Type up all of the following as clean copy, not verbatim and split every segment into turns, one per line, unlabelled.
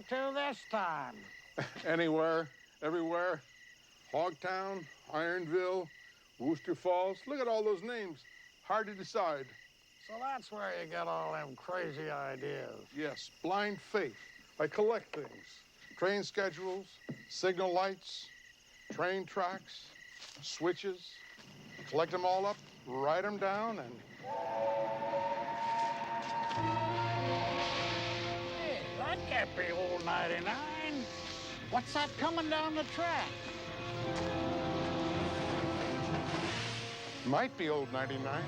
out to this time?
Anywhere, everywhere. Hogtown, Ironville, Wooster Falls. Look at all those names. Hard to decide.
So that's where you get all them crazy ideas.
Yes, blind faith. I collect things. Train schedules, signal lights, train tracks, switches. Collect them all up, write them down, and...
Hey, that can't be old 99. What's that coming down the track?
Might be old 99.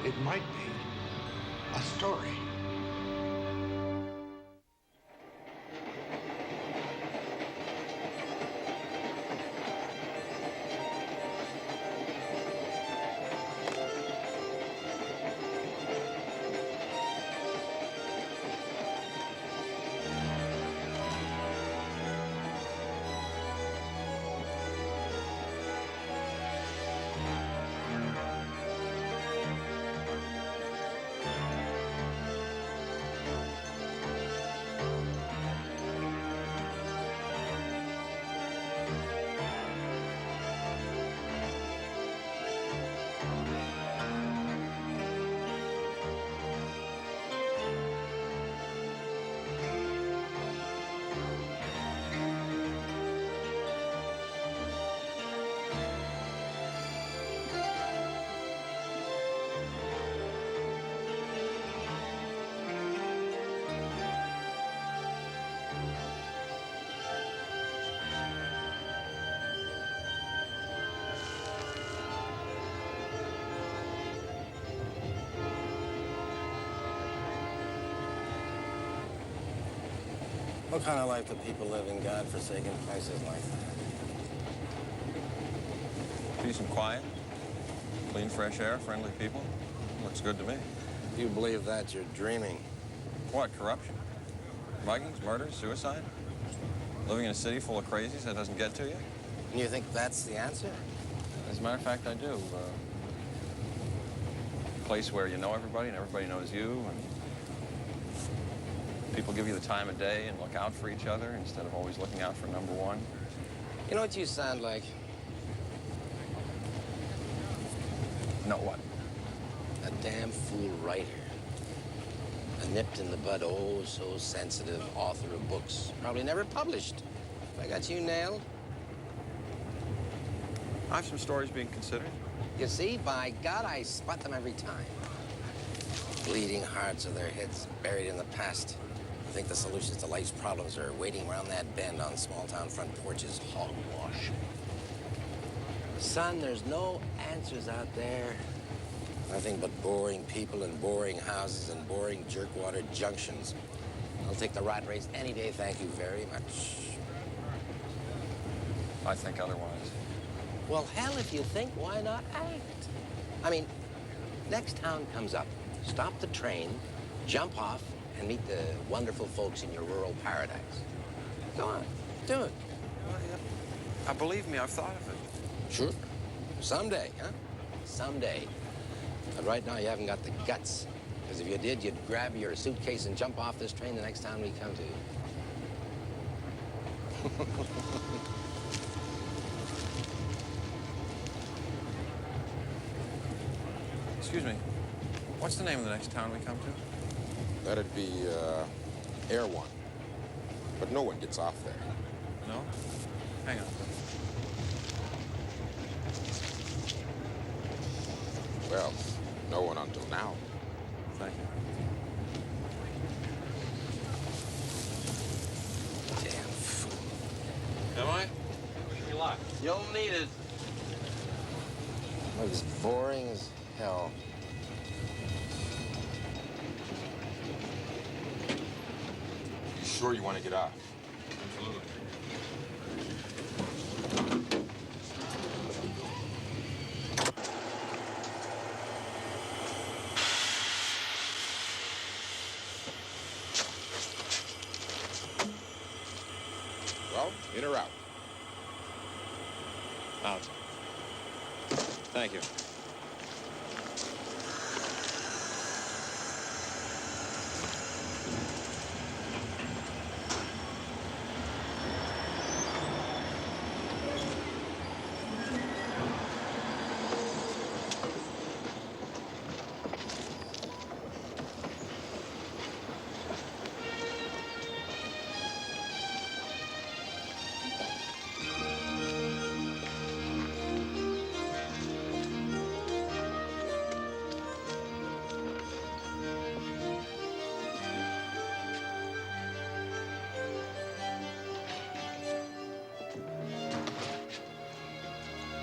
It might be a story.
What kind of life do people live in God-forsaken places like that?
Peace and quiet, clean, fresh air, friendly people. Looks good to me.
If you believe that, you're dreaming.
What, corruption? Muggings, murders, suicide? Living in a city full of crazies that doesn't get to you?
And you think that's the answer?
As a matter of fact, I do. A place where you know everybody and everybody knows you, and people give you the time of day and look out for each other instead of always looking out for number one.
You know what you sound like?
No, what?
A damn fool writer. A nipped-in-the-bud, oh-so-sensitive author of books. Probably never published. I got you nailed.
I have some stories being considered.
You see, by God, I spot them every time. Bleeding hearts with their heads buried in the past. I think the solutions to life's problems are waiting around that bend on small-town front porches. Hogwash. Son, there's no answers out there. Nothing but boring people and boring houses and boring jerkwater junctions. I'll take the rat race any day, thank you very much.
I think otherwise.
Well, hell, if you think, why not act? I mean, next town comes up. Stop the train, jump off, and meet the wonderful folks in your rural paradise. Go on, do it.
Believe me, I've thought of it.
Sure. Someday, huh? Someday. But right now, you haven't got the guts. Because if you did, you'd grab your suitcase and jump off this train the next town we come to.
Excuse me. What's the name of the next town we come to?
That'd be, Erewhon. But no one gets off there.
No? Hang on.
Well, no one until now.
Thank you.
Damn fool.
Am I? You luck.
You'll need it. Looks boring as hell.
You sure you want to get off?
Absolutely.
Well, in or out?
Out. Thank you.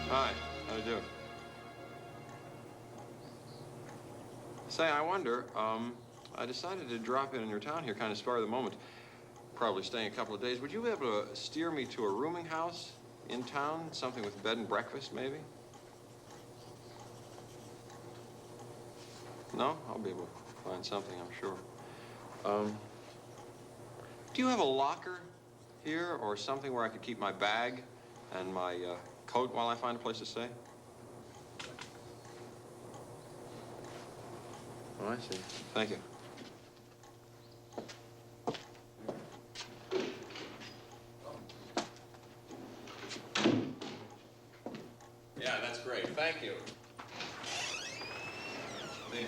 Hi, how do you do? Say, I wonder, I decided to drop in your town here, kind of spur of the moment. Probably staying a couple of days. Would you be able to steer me to a rooming house in town? Something with bed and breakfast, maybe? No? I'll be able to find something, I'm sure. Do you have a locker here or something where I could keep my bag and my coat while I find a place to stay? Oh, I see. Thank you. Yeah, that's great. Thank you. There.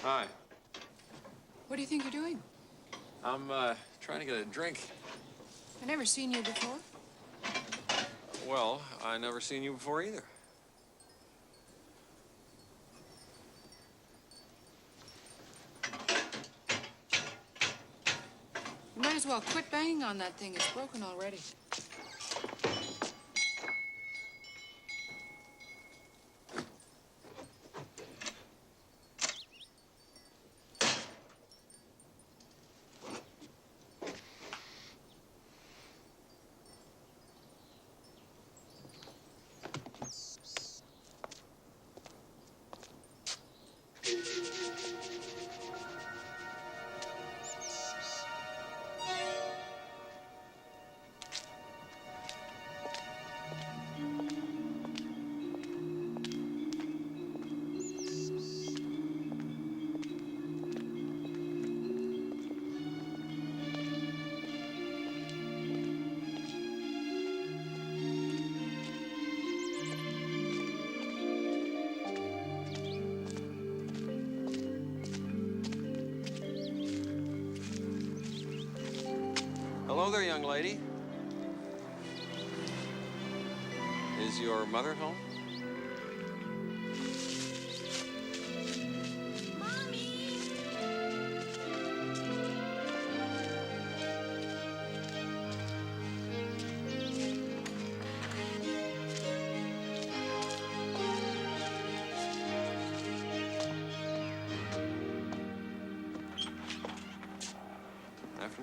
Hi.
What do you think you're doing?
I'm trying to get a drink.
I've never seen you before.
Well, I never seen you before either.
You might as well quit banging on that thing. It's broken already.
Hello there, young lady. Is your mother home?
Mommy!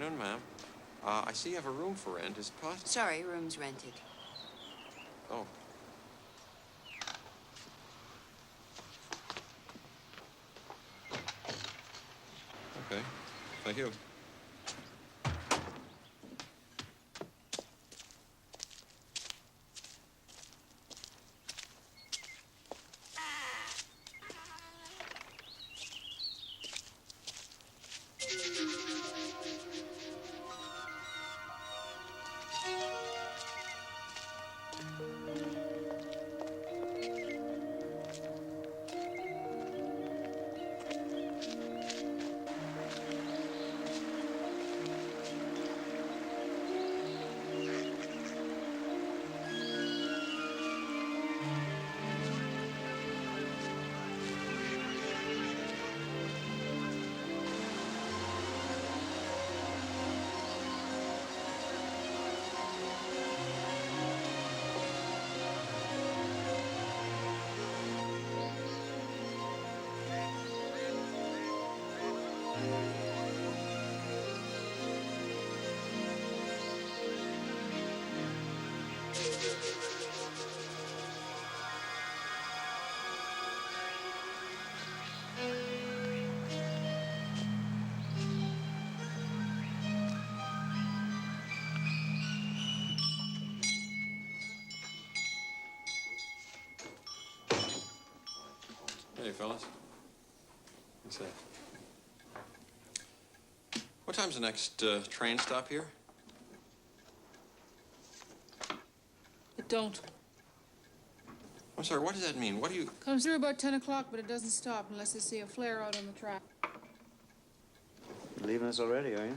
afternoon, ma'am. I see you have a room for rent. Is it possible?
Sorry, room's rented.
Oh. Okay. Thank you. Hey, fellas. What's that? What time's the next train stop here?
It don't.
I'm sorry, what does that mean? What do you...
Comes through about 10 o'clock, but it doesn't stop unless they see a flare out on the track.
You're leaving us already, are you?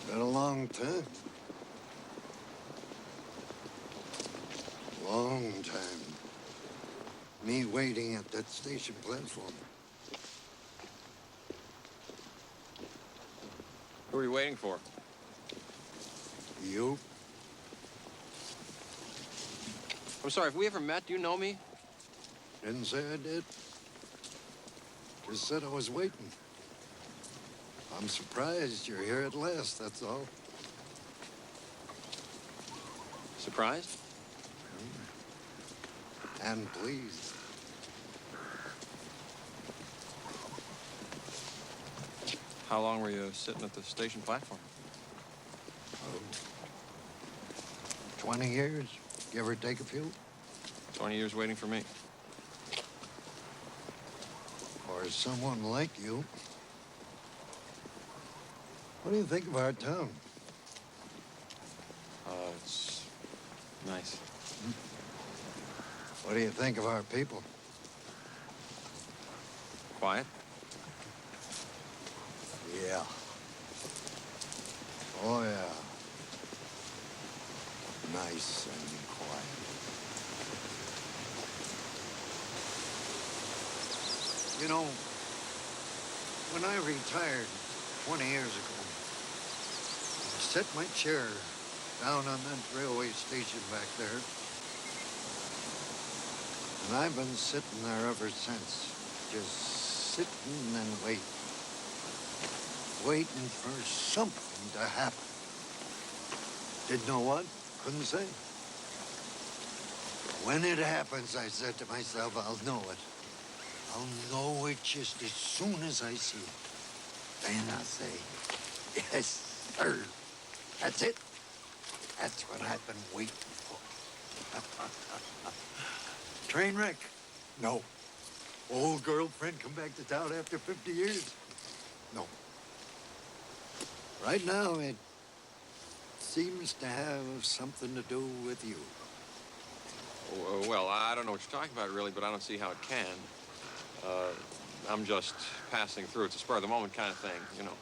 Been a long time. Long time. Me waiting at that station platform.
Who are you waiting for?
You?
I'm sorry, have we ever met? Do you know me?
Didn't say I did. Just said I was waiting. I'm surprised you're here at last, that's all.
Surprised?
And pleased.
How long were you sitting at the station platform?
20 years, give or take a few.
20 years waiting for me.
Or someone like you. What do you think of our town?
It's nice.
What do you think of our people?
Quiet?
Yeah. Oh, yeah. Nice and quiet. You know, when I retired 20 years ago, I set my chair down on that railway station back there. And I've been sitting there ever since, just sitting and waiting. Waiting for something to happen. Didn't know what, couldn't say. When it happens, I said to myself, I'll know it. I'll know it just as soon as I see it. Then I'll say, yes, sir. That's it. That's what I've been waiting for. Train wreck? No. Old girlfriend come back to town after 50 years? No. Right now, it seems to have something to do with you.
Well, I don't know what you're talking about, really, but I don't see how it can. I'm just passing through. It's a spur-of-the-moment kind of thing, you know.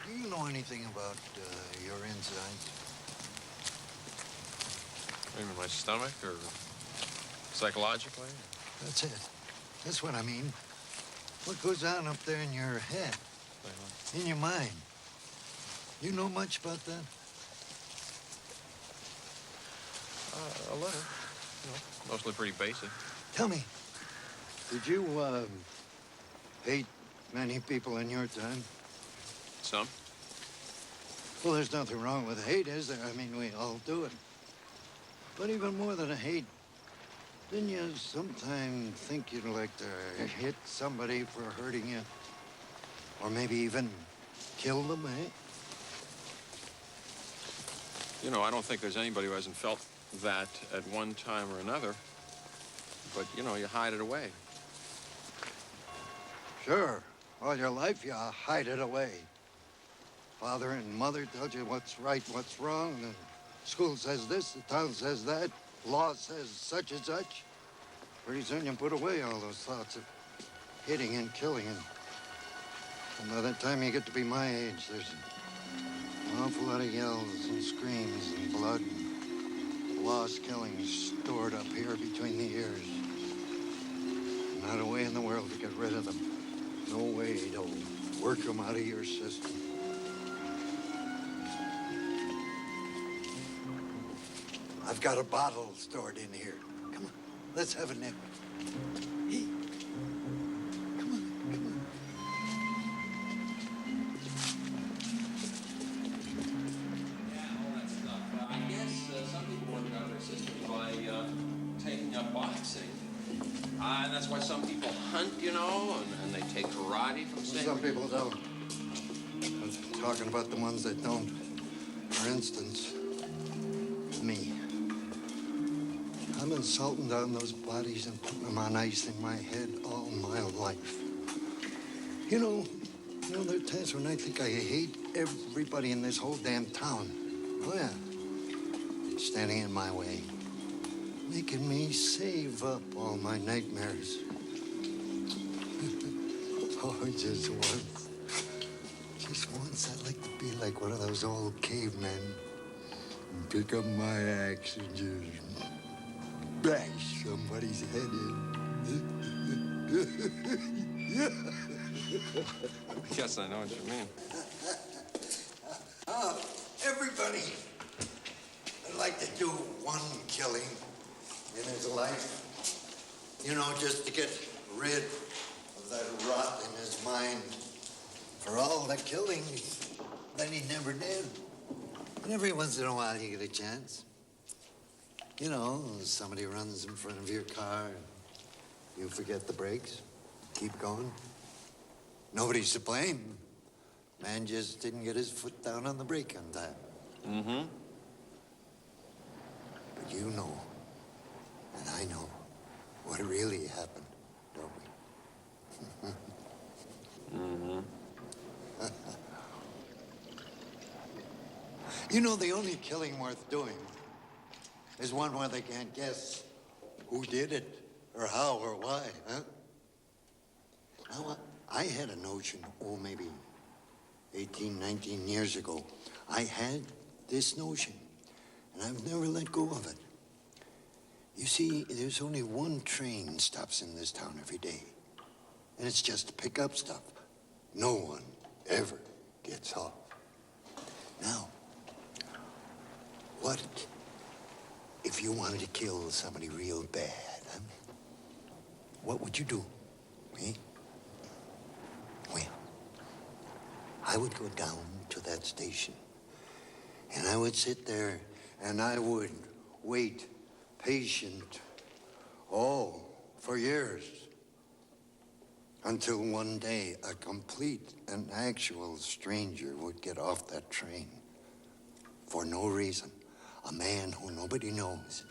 Do you know anything about your insides?
Maybe my stomach or psychologically?
That's it. That's what I mean. What goes on up there in your head, in your mind? You know much about that?
A little. You know, mostly pretty basic.
Tell me, did you hate many people in your time?
Some.
Well, there's nothing wrong with hate, is there? I mean, we all do it. But even more than a hate, didn't you sometime think you'd like to hit somebody for hurting you? Or maybe even kill them, eh?
You know, I don't think there's anybody who hasn't felt that at one time or another. But, you know, you hide it away.
Sure. All your life, you hide it away. Father and mother tell you what's right, what's wrong. The school says this, the town says that, law says such and such. Pretty soon you put away all those thoughts of hitting and killing. And by the time you get to be my age, there's an awful lot of yells and screams and blood and lost killings stored up here between the ears. Not a way in the world to get rid of them. No way to work them out of your system. I've got a bottle stored in here. Come on, let's have a nip. Hey, come on, come on.
Yeah, all that stuff. I guess some people work out their systems by taking up boxing. And that's why some people hunt, you know, and they take karate from
Some people don't. I'm talking about the ones that don't. For instance, me. I've been salting down those bodies and putting them on ice in my head all my life. You know, there are times when I think I hate everybody in this whole damn town. Oh, yeah. Standing in my way. Making me save up all my nightmares. Oh, just Just once, I'd like to be like one of those old cavemen and pick up my axe and just bash somebody's head in.
Yes, I know what you mean.
Everybody would like to do one killing in his life. You know, just to get rid of that rot in his mind. For all the killing that he never did. And every once in a while you get a chance. You know, somebody runs in front of your car, you forget the brakes, keep going. Nobody's to blame. Man just didn't get his foot down on the brake on time.
Mm-hmm.
But you know, and I know, what really happened, don't we?
Mm-hmm.
You know, the only killing worth doing is one where they can't guess who did it, or how, or why, huh? Now, I had a notion, maybe 18, 19 years ago. I had this notion, and I've never let go of it. You see, there's only one train stops in this town every day, and it's just to pick up stuff. No one ever gets off. Now, what if you wanted to kill somebody real bad, huh? What would you do, eh? Well, I would go down to that station, and I would sit there, and I would wait, patient, for years, until one day a complete and actual stranger would get off that train for no reason. A man who nobody knows.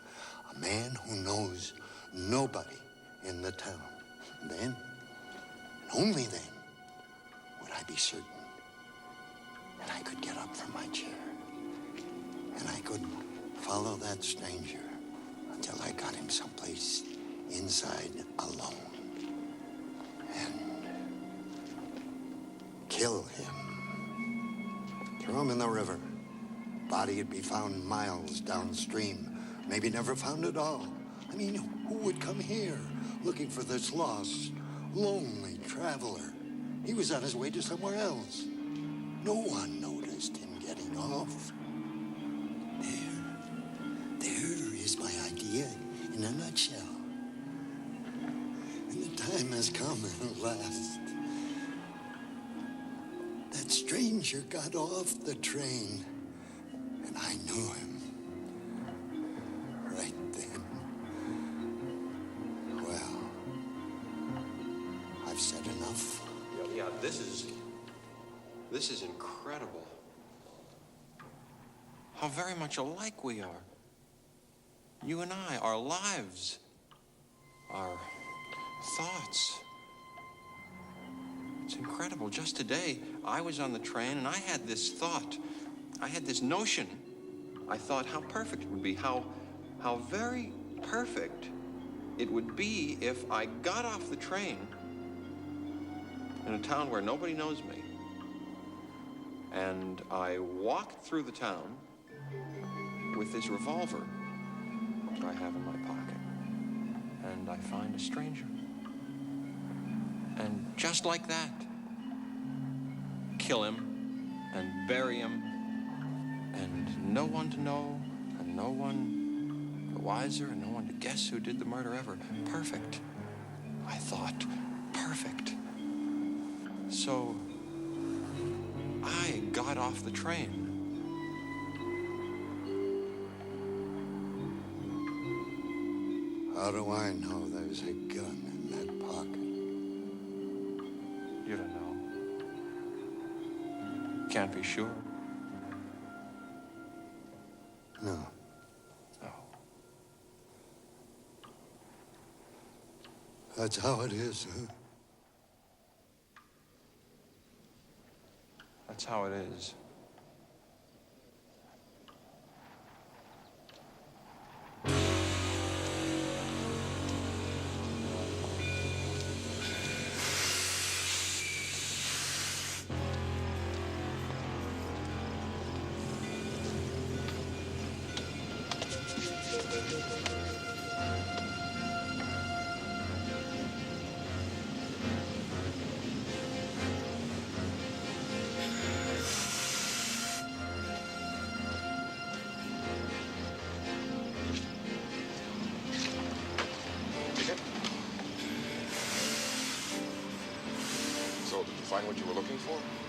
A man who knows nobody in the town. And then, and only then, would I be certain that I could get up from my chair and I could follow that stranger until I got him someplace inside alone and kill him. Throw him in the river. Body would be found miles downstream. Maybe never found at all. I mean, who would come here looking for this lost, lonely traveler? He was on his way to somewhere else. No one noticed him getting off. There is my idea in a nutshell. And the time has come at last. That stranger got off the train. And I knew him right then. Well, I've said enough.
Yeah, this is incredible. How very much alike we are. You and I, our lives, our thoughts. It's incredible. Just today, I was on the train and I had this thought. I had this notion. I thought how perfect it would be, how very perfect it would be if I got off the train in a town where nobody knows me, and I walked through the town with this revolver that I have in my pocket, and I find a stranger. And just like that, kill him and bury him, and no one to know, and no one the wiser, and no one to guess who did the murder ever. Perfect. I thought, perfect. So I got off the train.
How do I know there's a gun in that pocket?
You don't know. Can't be sure.
No.
No.
That's how it is, huh?
That's how it is.
So, did you find what you were looking for?